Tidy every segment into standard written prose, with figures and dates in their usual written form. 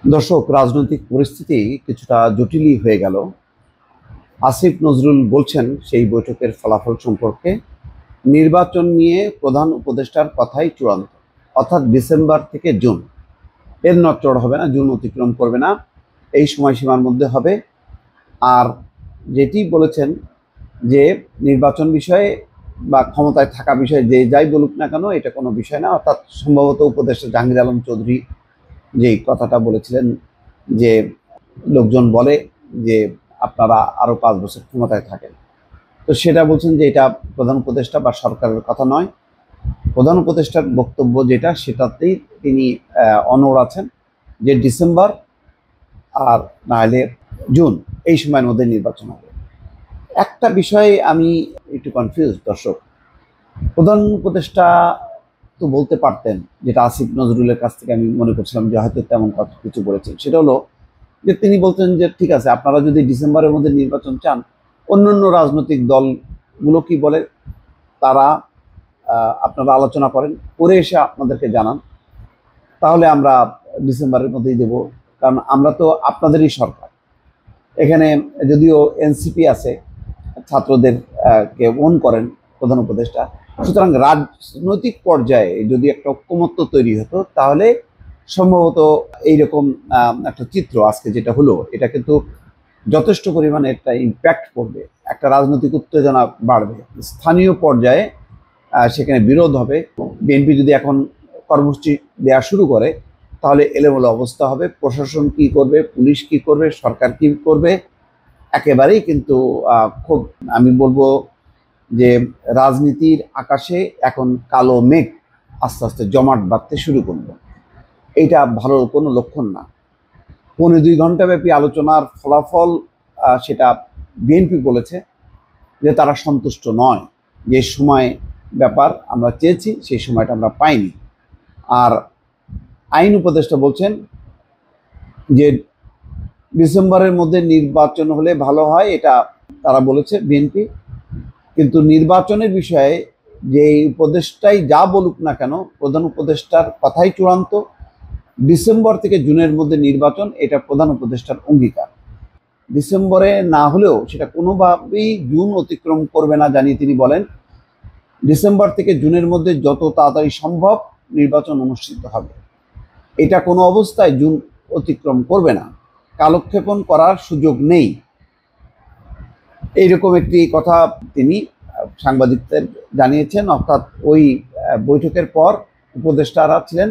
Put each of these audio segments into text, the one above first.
দর্শক, রাজনৈতিক পরিস্থিতি কিছুটা জটিলই হয়ে গেল। আসিফ নজরুল বলছেন সেই বৈঠকের ফলাফল সম্পর্কে, নির্বাচন নিয়ে প্রধান উপদেষ্টার কথাই চূড়ান্ত, অর্থাৎ ডিসেম্বর থেকে জুন, এর নড়চড় হবে না, জুন অতিক্রম করবে না, এই সময়সীমার মধ্যে হবে। আর যেটি বলেছেন যে নির্বাচন বিষয়ে বা ক্ষমতায় থাকা বিষয়ে যে যাই বলুক না কেন, এটা কোনো বিষয় না। অর্থাৎ সম্ভবত উপদেষ্টা জাহাঙ্গীর আলম চৌধুরী যেই কথাটা বলেছিলেন যে লোকজন বলে যে আপনারা আরো 5 বছর ক্ষমতায় থাকেন, তো সেটা বলছেন যে এটা প্রধান উপদেষ্টা বা সরকারের কথা নয়। প্রধান উপদেষ্টার বক্তব্য যেটা, সেটাতেই তিনি অনড় আছেন যে ডিসেম্বর আর না হলে জুন, এই সময়ের মধ্যে নির্বাচন হবে। একটা বিষয়ে আমি একটু কনফিউজ দর্শক। প্রধান উপদেষ্টা তো বলতে পারতেন, যেটা আসিফ নজরুলের কাছ থেকে আমি মনে করছিলাম যে হয়তো তেমন কিছু বলেছেন, সেটা হলো যে তিনি বলতেন যে ঠিক আছে, আপনারা যদি ডিসেম্বরের মধ্যে নির্বাচন চান, অন্যান্য রাজনৈতিক দলগুলো কি বলে তারা আপনারা আলোচনা করেন, করে এসে আপনাদেরকে জানান, তাহলে আমরা ডিসেম্বরের মধ্যেই দেব। কারণ আমরা তো আপনাদেরই সরকার। এখানে যদিও এনসিপি আছে, ছাত্রদের কে ওন করেন প্রধান উপদেষ্টা, সুতরাং রাজনৈতিক পর্যায়ে যদি একটা ঐক্যমত্য তৈরি হতো, তাহলে সম্ভবত এইরকম একটা চিত্র আজকে যেটা হলো, এটা কিন্তু যথেষ্ট পরিমাণে একটা ইম্প্যাক্ট পড়বে, একটা রাজনৈতিক উত্তেজনা বাড়বে স্থানীয় পর্যায়ে। সেখানে বিরোধ হবে। বিএনপি যদি এখন কর্মসূচি দেওয়া শুরু করে, তাহলে এলোমেলো অবস্থা হবে। প্রশাসন কি করবে, পুলিশ কি করবে, সরকার কি করবে, একেবারেই কিন্তু খুব, আমি বলবো যে রাজনীতির আকাশে এখন কালো মেঘ আস্তে আস্তে জমাট বাঁধতে শুরু করলো। এইটা ভালো কোনো লক্ষণ না। 1.5 ঘন্টা ব্যাপী আলোচনার ফলাফল, সেটা বিএনপি বলেছে যে তারা সন্তুষ্ট নয়, যে সময় ব্যাপার আমরা চেয়েছি সেই সময়টা আমরা পাইনি। আর আইন উপদেষ্টা বলছেন যে ডিসেম্বরের মধ্যে নির্বাচন হলে ভালো হয়, এটা তারা বলেছে বিএনপি। কিন্তু নির্বাচনের বিষয়ে যে উপদেষ্টাই যা বলুক না কেন, প্রধান উপদেষ্টার কথাই চূড়ান্ত। ডিসেম্বর থেকে জুনের মধ্যে নির্বাচন, এটা প্রধান উপদেষ্টার অঙ্গীকার। ডিসেম্বরে না হলেও সেটা কোনোভাবেই জুন অতিক্রম করবে না জানিয়ে তিনি বলেন, ডিসেম্বর থেকে জুনের মধ্যে যত তাড়াতাড়ি সম্ভব নির্বাচন অনুষ্ঠিত হবে। এটা কোনো অবস্থায় জুন অতিক্রম করবে না, কালক্ষেপণ করার সুযোগ নেই। এইরকম একটি কথা তিনি সাংবাদিকদের জানিয়েছেন। অর্থাৎ ওই বৈঠকের পর উপদেষ্টারা ছিলেন,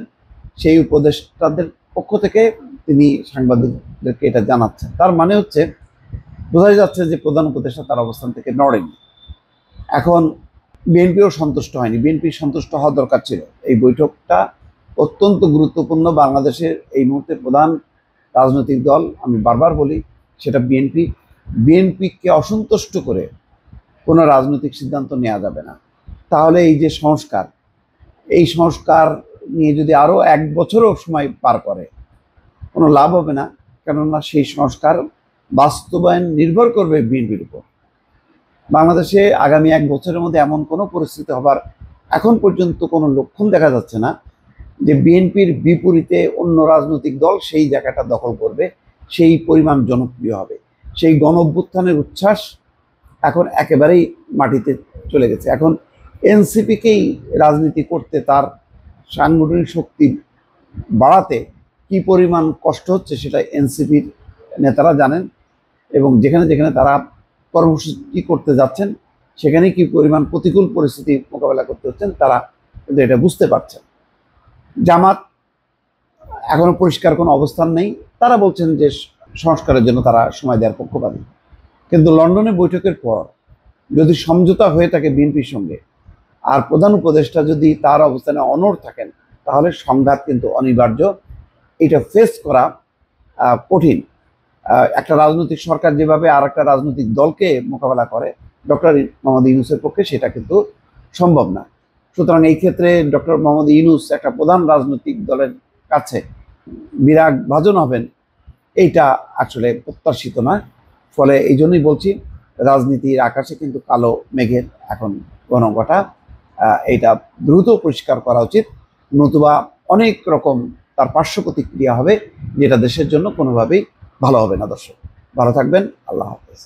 সেই উপদেষ্টাদের পক্ষ থেকে তিনি সাংবাদিকদেরকে এটা জানাচ্ছেন। তার মানে হচ্ছে, বোঝা যাচ্ছে যে প্রধান উপদেষ্টা তার অবস্থান থেকে নড়েনি। এখন বিএনপিও সন্তুষ্ট হয়নি। বিএনপি সন্তুষ্ট হওয়া দরকার ছিল। এই বৈঠকটা অত্যন্ত গুরুত্বপূর্ণ। বাংলাদেশের এই মুহূর্তে প্রধান রাজনৈতিক দল, আমি বারবার বলি, সেটা বিএনপি। বিএনপিকে অসন্তুষ্ট করে কোনো রাজনৈতিক সিদ্ধান্ত নেওয়া যাবে না। তাহলে এই যে সংস্কার, এই সংস্কার নিয়ে যদি আরও 1 বছরও সময় পার করে, কোনো লাভ হবে না। কেননা সেই সংস্কার বাস্তবায়ন নির্ভর করবে বিএনপির উপর। বাংলাদেশে আগামী 1 বছরের মধ্যে এমন কোনো পরিস্থিতি হবার এখন পর্যন্ত কোনো লক্ষণ দেখা যাচ্ছে না যে বিএনপির বিপরীতে অন্য রাজনৈতিক দল সেই জায়গাটা দখল করবে, সেই পরিমাণ জনপ্রিয় হবে। সেই গণ অভ্যুত্থানের উচ্ছ্বাস এখন একেবারেই মাটিতে চলে গেছে। এখন এনসিপিকেই রাজনীতি করতে, তার সাংগঠনিক শক্তি বাড়াতে কি পরিমাণ কষ্ট হচ্ছে সেটা এনসিপির নেতারা জানেন, এবং যেখানে যেখানে তারা কর্মসূচি করতে যাচ্ছেন, সেখানে কি পরিমাণ প্রতিকূল পরিস্থিতি মোকাবেলা করতে হচ্ছেন তারা কিন্তু এটা বুঝতে পারছেন। জামাত এখনো পরিষ্কার কোনো অবস্থান নেই। তারা বলছেন যে সংস্কারের জন্য তারা সময় দেওয়ার পক্ষপাতী। কিন্তু লন্ডনে বৈঠকের পর যদি সমঝোতা হয়ে থাকে বিএনপির সঙ্গে, আর প্রধান উপদেষ্টা যদি তার অবস্থানে অনড় থাকেন, তাহলে সংঘাত কিন্তু অনিবার্য। এটা ফেস করা কঠিন। একটা রাজনৈতিক সরকার যেভাবে আর একটা রাজনৈতিক দলকে মোকাবেলা করে, ডক্টর মোহাম্মদ ইউনূসের পক্ষে সেটা কিন্তু সম্ভব না। সুতরাং এই ক্ষেত্রে ডক্টর মোহাম্মদ ইউনূস একটা প্রধান রাজনৈতিক দলের কাছে বিরাগ ভাজন হবেন, এইটা আসলে প্রত্যাশিত নয়। ফলে এই জন্যই বলছি, রাজনীতির আকাশে কিন্তু কালো মেঘের এখন ঘনঘটা। এইটা দ্রুত পরিষ্কার করা উচিত, নতুবা অনেক রকম তার পার্শ্ব প্রতিক্রিয়া হবে, যেটা দেশের জন্য কোনোভাবেই ভালো হবে না। দর্শক ভালো থাকবেন, আল্লাহ হাফেজ।